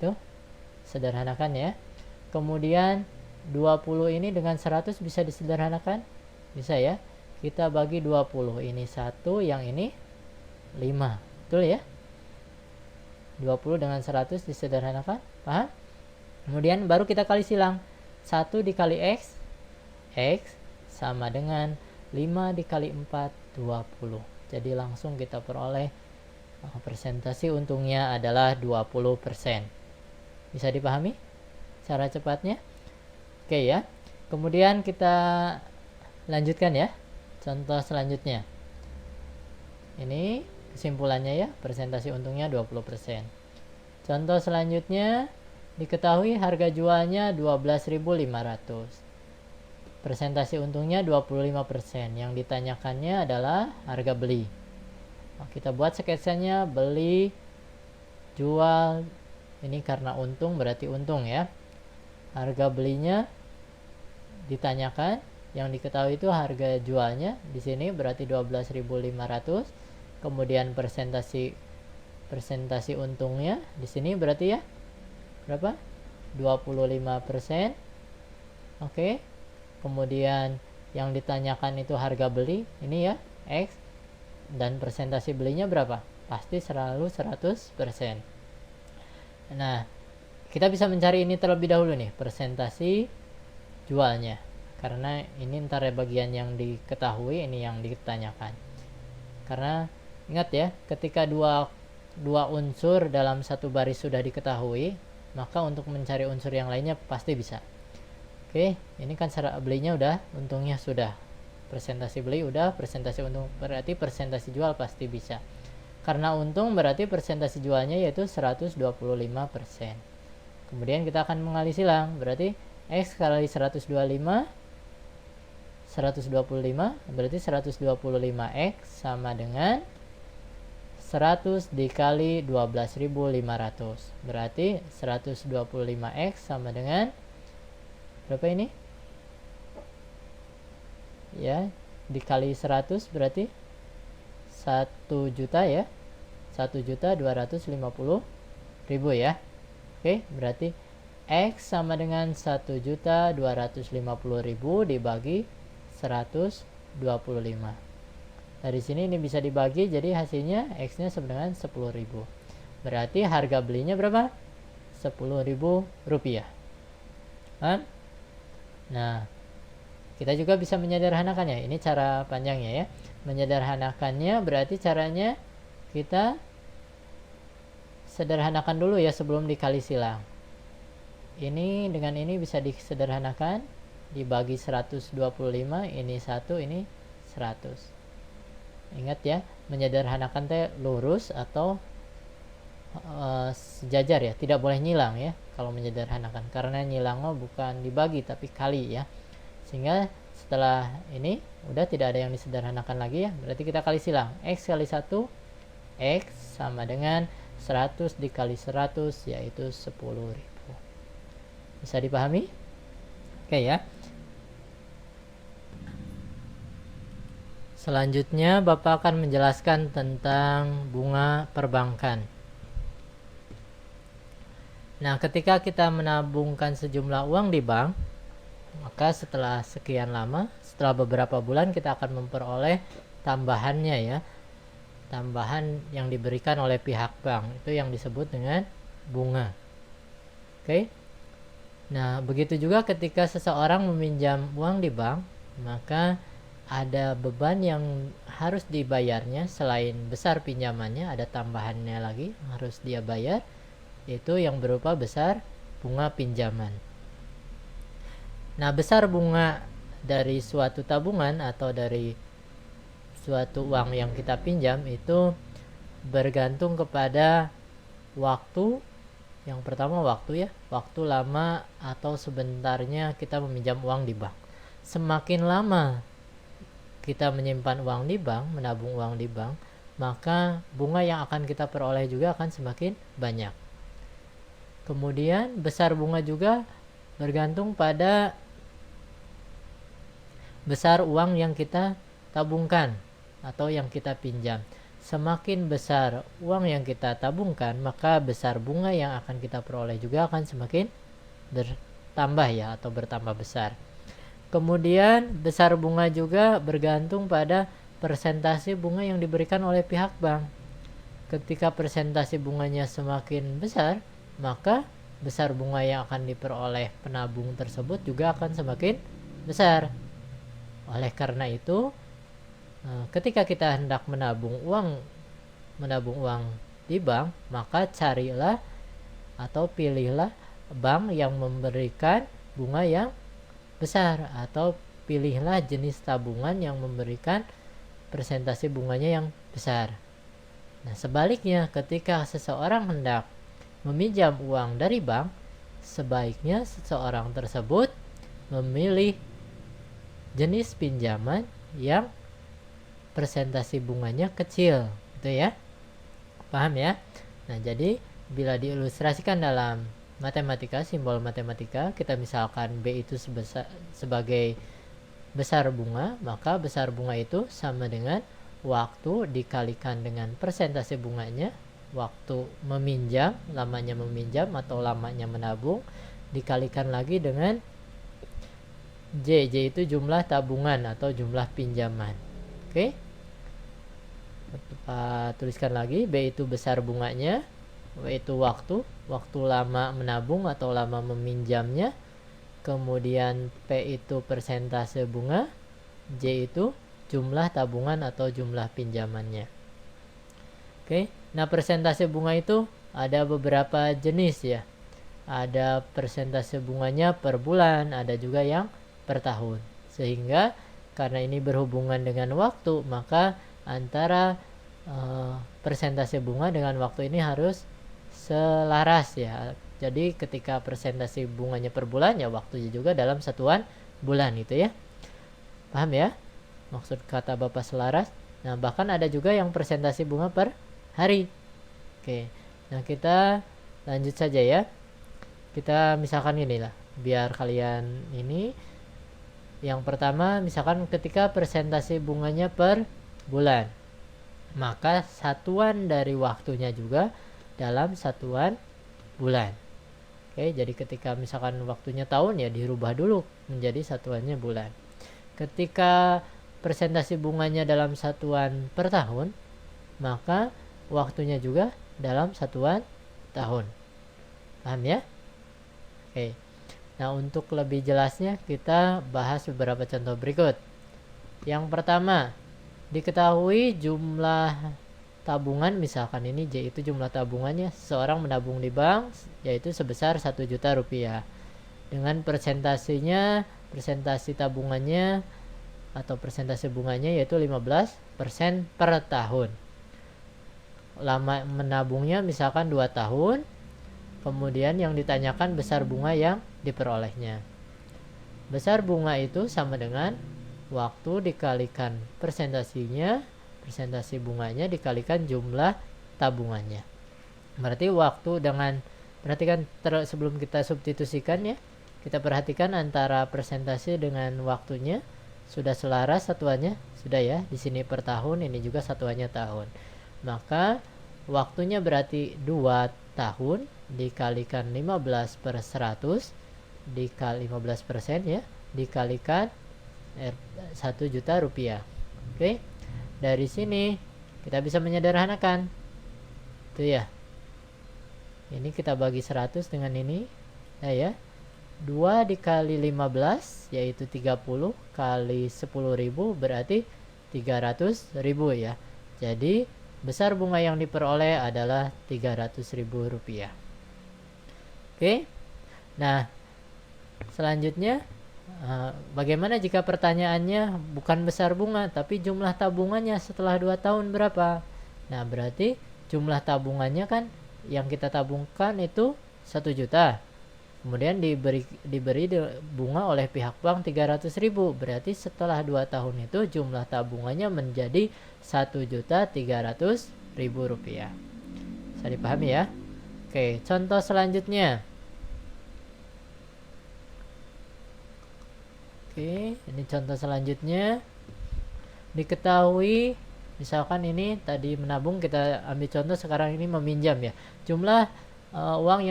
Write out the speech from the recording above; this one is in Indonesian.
Tuh, sederhanakan ya. Kemudian 20 ini dengan 100 bisa disederhanakan? Bisa ya. Kita bagi 20. Ini 1, yang ini 5. Betul ya? 20 dengan 100 disederhanakan. Paham? Kemudian baru kita kali silang. 1 dikali X, X sama dengan 5 dikali 4, 20. Jadi langsung kita peroleh persentase untungnya adalah 20%. Bisa dipahami cara cepatnya? Oke ya. Kemudian kita lanjutkan ya. Contoh selanjutnya. Ini kesimpulannya ya, persentase untungnya 20%. Contoh selanjutnya, diketahui harga jualnya 12.500. Persentase untungnya 25%. Yang ditanyakannya adalah harga beli. Nah, kita buat sketsanya, beli, jual. Ini karena untung berarti untung ya. Harga belinya ditanyakan, yang diketahui itu harga jualnya di sini berarti 12.500. Kemudian persentase untungnya di sini berarti ya berapa? 25%. Oke. Kemudian yang ditanyakan itu harga beli, ini ya X, dan persentase belinya berapa? Pasti selalu 100%. Nah, kita bisa mencari ini terlebih dahulu nih, persentase jualnya. Karena ini antara bagian yang diketahui, ini yang ditanyakan. Karena ingat ya, ketika dua unsur dalam satu baris sudah diketahui, maka untuk mencari unsur yang lainnya pasti bisa. Oke, ini kan cara belinya udah, untungnya sudah. Persentase beli udah, persentase untung berarti persentase jual pasti bisa. Karena untung berarti persentase jualnya yaitu 125%. Kemudian kita akan mengali silang, berarti X kali 125 berarti 125X sama dengan 100 dikali 12.500. Berarti 125X sama dengan berapa ini? Ya, dikali 100 berarti 1 juta ya. 1.250.000 ya. Oke, berarti X sama dengan 1.250.000 dibagi 125. Dari sini ini bisa dibagi, jadi hasilnya X-nya sama dengan 10.000. Berarti harga belinya berapa? 10.000 rupiah. Nah, kita juga bisa menyederhanakannya. Ini cara panjangnya ya. Menyederhanakannya berarti caranya kita sederhanakan dulu ya sebelum dikali silang. Ini dengan ini bisa disederhanakan, dibagi 125, ini 1, ini 100. Ingat ya, menyederhanakan teh lurus atau sejajar ya, tidak boleh nyilang ya kalau menyederhanakan, karena nyilangnya bukan dibagi tapi kali ya. Sehingga setelah ini udah tidak ada yang disederhanakan lagi ya, berarti kita kali silang. X kali 1, X sama dengan 100 dikali 100 yaitu 10.000. Bisa dipahami? Oke ya. Selanjutnya Bapak akan menjelaskan tentang bunga perbankan. Nah, ketika kita menabungkan sejumlah uang di bank, maka setelah sekian lama, setelah beberapa bulan kita akan memperoleh tambahannya ya. Tambahan yang diberikan oleh pihak bank, itu yang disebut dengan bunga. Oke. Nah, begitu juga ketika seseorang meminjam uang di bank, maka ada beban yang harus dibayarnya. Selain besar pinjamannya, ada tambahannya lagi yang harus dia bayar, yaitu yang berupa besar bunga pinjaman. Nah, besar bunga dari suatu tabungan atau dari suatu uang yang kita pinjam itu bergantung kepada waktu. Yang pertama waktu ya, waktu lama atau sebentarnya kita meminjam uang di bank. Semakin lama kita menyimpan uang di bank, menabung uang di bank, maka bunga yang akan kita peroleh juga akan semakin banyak. Kemudian besar bunga juga bergantung pada besar uang yang kita tabungkan atau yang kita pinjam. semakin besar uang yang kita tabungkan, maka besar bunga yang akan kita peroleh juga akan semakin bertambah ya, atau bertambah besar. Kemudian besar bunga juga bergantung pada persentase bunga yang diberikan oleh pihak bank. Ketika persentase bunganya semakin besar, maka besar bunga yang akan diperoleh penabung tersebut juga akan semakin besar. Oleh karena itu, ketika kita hendak menabung uang di bank, maka carilah atau pilihlah bank yang memberikan bunga yang besar, atau pilihlah jenis tabungan yang memberikan persentase bunganya yang besar. Nah, sebaliknya, ketika seseorang hendak meminjam uang dari bank, sebaiknya seseorang tersebut memilih jenis pinjaman yang persentase bunganya kecil, gitu ya. Paham ya? Nah, jadi bila diilustrasikan dalam matematika, simbol matematika, kita misalkan B itu sebagai besar bunga, maka besar bunga itu sama dengan waktu dikalikan dengan persentase bunganya, waktu meminjam, lamanya meminjam atau lamanya menabung, dikalikan lagi dengan J itu jumlah tabungan atau jumlah pinjaman. Oke? Tuliskan lagi, B itu besar bunganya, W itu waktu lama menabung atau lama meminjamnya, kemudian P itu persentase bunga, J itu jumlah tabungan atau jumlah pinjamannya. Oke, nah persentase bunga itu ada beberapa jenis ya. Ada persentase bunganya per bulan, ada juga yang per tahun. Sehingga karena ini berhubungan dengan waktu, maka antara persentase bunga dengan waktu ini harus selaras ya. Jadi ketika persentase bunganya per bulan, ya waktunya juga dalam satuan bulan itu ya. Paham ya? Maksud kata Bapak selaras. Nah, bahkan ada juga yang persentase bunga per hari. Oke. Nah, kita lanjut saja ya. Kita misalkan inilah, biar kalian ini. Yang pertama, misalkan ketika persentase bunganya per bulan, maka satuan dari waktunya juga dalam satuan bulan. Oke, jadi ketika misalkan waktunya tahun, ya dirubah dulu menjadi satuannya bulan. Ketika persentase bunganya dalam satuan per tahun, maka waktunya juga dalam satuan tahun. Paham ya? Oke. Nah, untuk lebih jelasnya kita bahas beberapa contoh berikut. Yang pertama, diketahui jumlah tabungan, misalkan ini J itu jumlah tabungannya, seseorang menabung di bank yaitu sebesar 1 juta rupiah. Dengan persentasenya, persentase tabungannya atau persentase bunganya yaitu 15% per tahun. Lama menabungnya misalkan 2 tahun. Kemudian yang ditanyakan besar bunga yang diperolehnya. Besar bunga itu sama dengan waktu dikalikan persentasenya, persentase bunganya dikalikan jumlah tabungannya. Berarti waktu dengan, perhatikan sebelum kita substitusikan ya, kita perhatikan antara persentase dengan waktunya. Sudah selaras satuannya? Sudah ya. Di sini per tahun, ini juga satuannya tahun. Maka waktunya berarti 2 tahun dikalikan 15 per 100 dikali 15% ya, dikalikan 1 juta rupiah. Oke. Dari sini kita bisa menyederhanakan. Itu ya. Ini kita bagi 100 dengan ini. Nah ya. 2 dikali 15 yaitu 30 kali 10.000 berarti 300.000 ya. Jadi besar bunga yang diperoleh adalah 300.000 rupiah. Oke. Nah, selanjutnya bagaimana jika pertanyaannya bukan besar bunga tapi jumlah tabungannya setelah 2 tahun berapa? Nah, berarti jumlah tabungannya kan yang kita tabungkan itu 1 juta. Kemudian diberi bunga oleh pihak bank 300.000. Berarti setelah 2 tahun itu jumlah tabungannya menjadi 1.300.000 rupiah. Bisa dipahami ya? Oke, contoh selanjutnya. Oke, ini contoh selanjutnya. Diketahui Misalkan ini tadi menabung, kita ambil contoh sekarang ini meminjam ya. Jumlah uang